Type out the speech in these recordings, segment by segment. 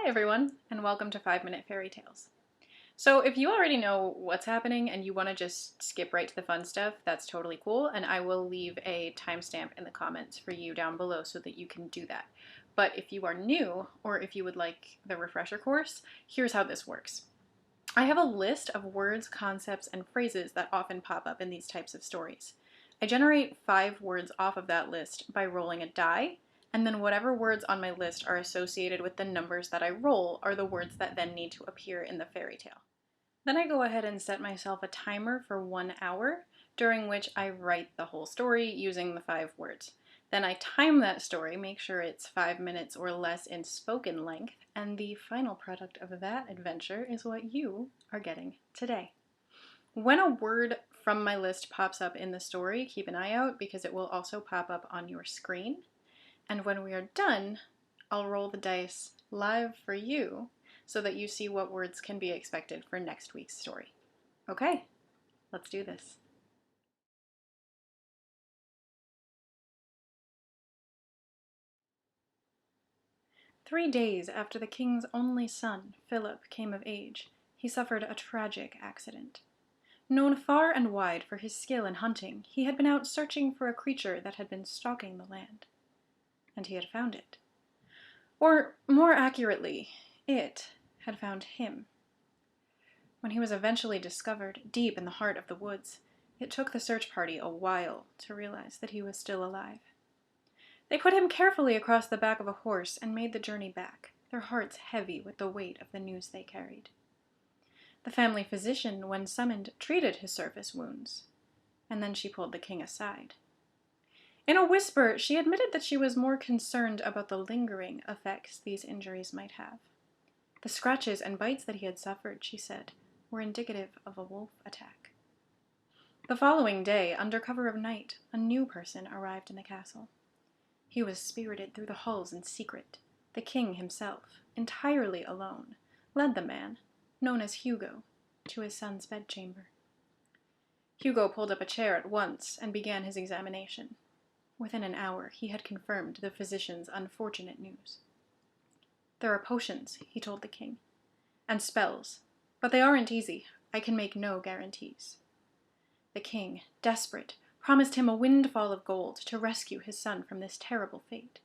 Hi everyone, and welcome to 5-Minute Fairy Tales. So if you already know what's happening and you want to just skip right to the fun stuff, that's totally cool, and I will leave a timestamp in the comments for you down below so that you can do that. But if you are new, or if you would like the refresher course, here's how this works. I have a list of words, concepts, and phrases that often pop up in these types of stories. I generate 5 words off of that list by rolling a die, and then whatever words on my list are associated with the numbers that I roll are the words that then need to appear in the fairy tale. Then I go ahead and set myself a timer for 1 hour, during which I write the whole story using the 5 words. Then I time that story, make sure it's 5 minutes or less in spoken length, and the final product of that adventure is what you are getting today. When a word from my list pops up in the story, keep an eye out because it will also pop up on your screen. And when we are done, I'll roll the dice live for you so that you see what words can be expected for next week's story. Okay, let's do this. "3 days after the king's only son, Philip, came of age, he suffered a tragic accident. Known far and wide for his skill in hunting, he had been out searching for a creature that had been stalking the land. And he had found it. Or, more accurately, it had found him. When he was eventually discovered, deep in the heart of the woods, it took the search party a while to realize that he was still alive. They put him carefully across the back of a horse and made the journey back, their hearts heavy with the weight of the news they carried. The family physician, when summoned, treated his surface wounds, and then she pulled the king aside. In a whisper, she admitted that she was more concerned about the lingering effects these injuries might have. The scratches and bites that he had suffered, she said, were indicative of a wolf attack. The following day, under cover of night, a new person arrived in the castle. He was spirited through the halls in secret. The king himself, entirely alone, led the man, known as Hugo, to his son's bedchamber. Hugo pulled up a chair at once and began his examination. Within an hour, he had confirmed the physician's unfortunate news. "There are potions," he told the king, "and spells, but they aren't easy. I can make no guarantees." The king, desperate, promised him a windfall of gold to rescue his son from this terrible fate.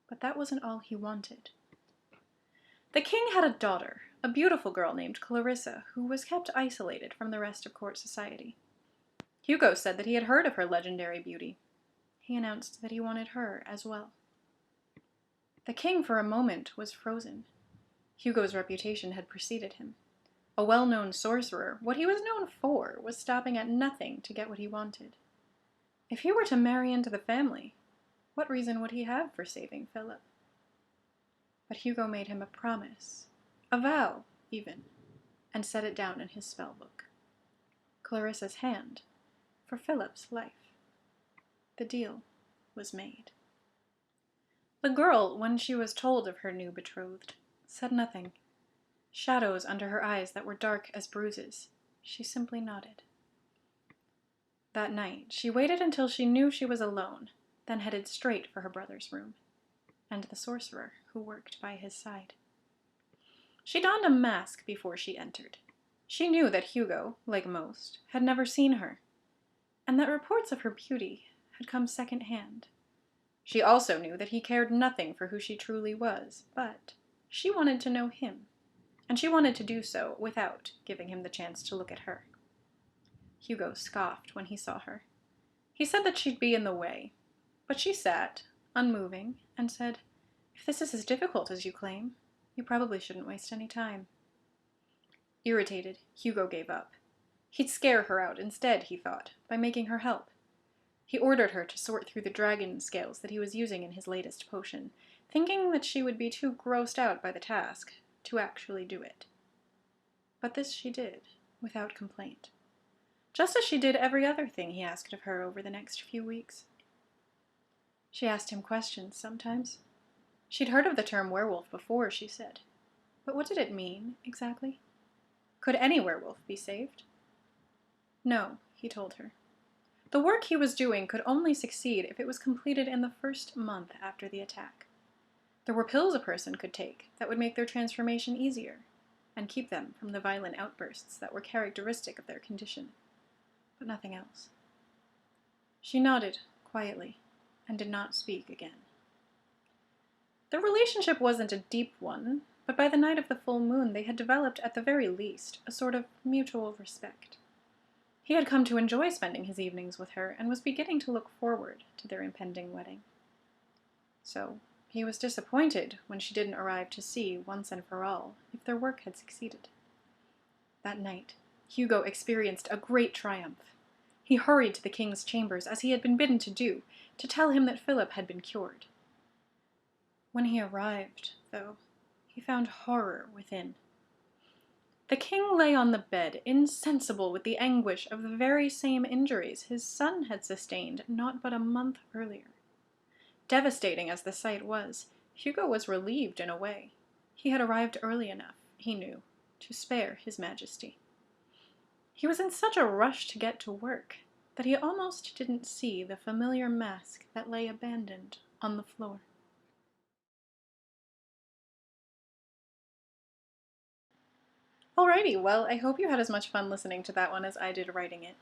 But that wasn't all he wanted. The king had a daughter, a beautiful girl named Clarissa, who was kept isolated from the rest of court society. Hugo said that he had heard of her legendary beauty. He announced that he wanted her as well. The king, for a moment, was frozen. Hugo's reputation had preceded him. A well-known sorcerer, what he was known for was stopping at nothing to get what he wanted. If he were to marry into the family, what reason would he have for saving Philip? But Hugo made him a promise, a vow, even, and set it down in his spell book. Clarissa's hand for Philip's life. The deal was made. The girl, when she was told of her new betrothed, said nothing. Shadows under her eyes that were dark as bruises, she simply nodded. That night, she waited until she knew she was alone, then headed straight for her brother's room, and the sorcerer who worked by his side. She donned a mask before she entered. She knew that Hugo, like most, had never seen her, and that reports of her beauty had come second-hand. She also knew that he cared nothing for who she truly was, but she wanted to know him, and she wanted to do so without giving him the chance to look at her. Hugo scoffed when he saw her. He said that she'd be in the way, but she sat, unmoving, and said, "If this is as difficult as you claim, you probably shouldn't waste any time." Irritated, Hugo gave up. He'd scare her out instead, he thought, by making her help. He ordered her to sort through the dragon scales that he was using in his latest potion, thinking that she would be too grossed out by the task to actually do it. But this she did, without complaint, just as she did every other thing he asked of her over the next few weeks. She asked him questions sometimes. She'd heard of the term werewolf before, she said. But what did it mean, exactly? Could any werewolf be saved? No, he told her. The work he was doing could only succeed if it was completed in the first month after the attack. There were pills a person could take that would make their transformation easier and keep them from the violent outbursts that were characteristic of their condition, but nothing else. She nodded quietly and did not speak again. Their relationship wasn't a deep one, but by the night of the full moon they had developed, at the very least, a sort of mutual respect. He had come to enjoy spending his evenings with her and was beginning to look forward to their impending wedding. So he was disappointed when she didn't arrive to see, once and for all, if their work had succeeded. That night, Hugo experienced a great triumph. He hurried to the king's chambers, as he had been bidden to do, to tell him that Philip had been cured. When he arrived, though, he found horror within. The king lay on the bed, insensible with the anguish of the very same injuries his son had sustained not but a month earlier. Devastating as the sight was, Hugo was relieved in a way. He had arrived early enough, he knew, to spare his majesty. He was in such a rush to get to work that he almost didn't see the familiar mask that lay abandoned on the floor. Alrighty, well, I hope you had as much fun listening to that one as I did writing it.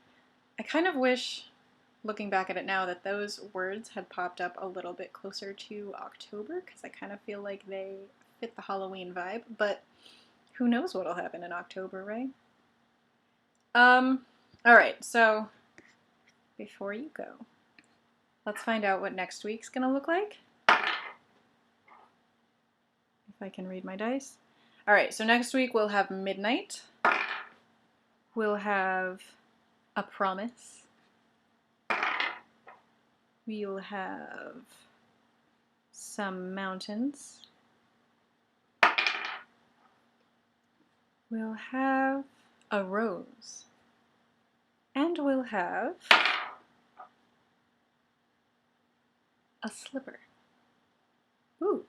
I kind of wish, looking back at it now, that those words had popped up a little bit closer to October, because I kind of feel like they fit the Halloween vibe, but who knows what'll happen in October, right? Alright, so before you go, let's find out what next week's gonna look like. If I can read my dice. Alright, so next week we'll have Midnight. We'll have A Promise. We'll have Some Mountains. We'll have A Rose. And we'll have A Slipper. Ooh.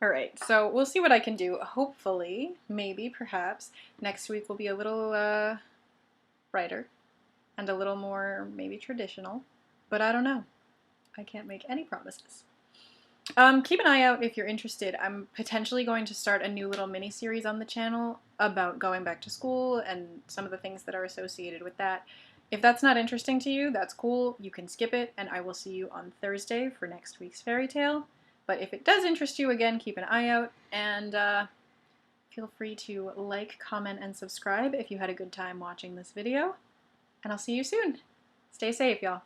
Alright, so we'll see what I can do. Hopefully, maybe, perhaps, next week will be a little brighter and a little more, maybe, traditional. But I don't know. I can't make any promises. Keep an eye out if you're interested. I'm potentially going to start a new little mini-series on the channel about going back to school and some of the things that are associated with that. If that's not interesting to you, that's cool. You can skip it, and I will see you on Thursday for next week's fairy tale. But if it does interest you, again, keep an eye out, and feel free to like, comment, and subscribe if you had a good time watching this video. And I'll see you soon. Stay safe, y'all.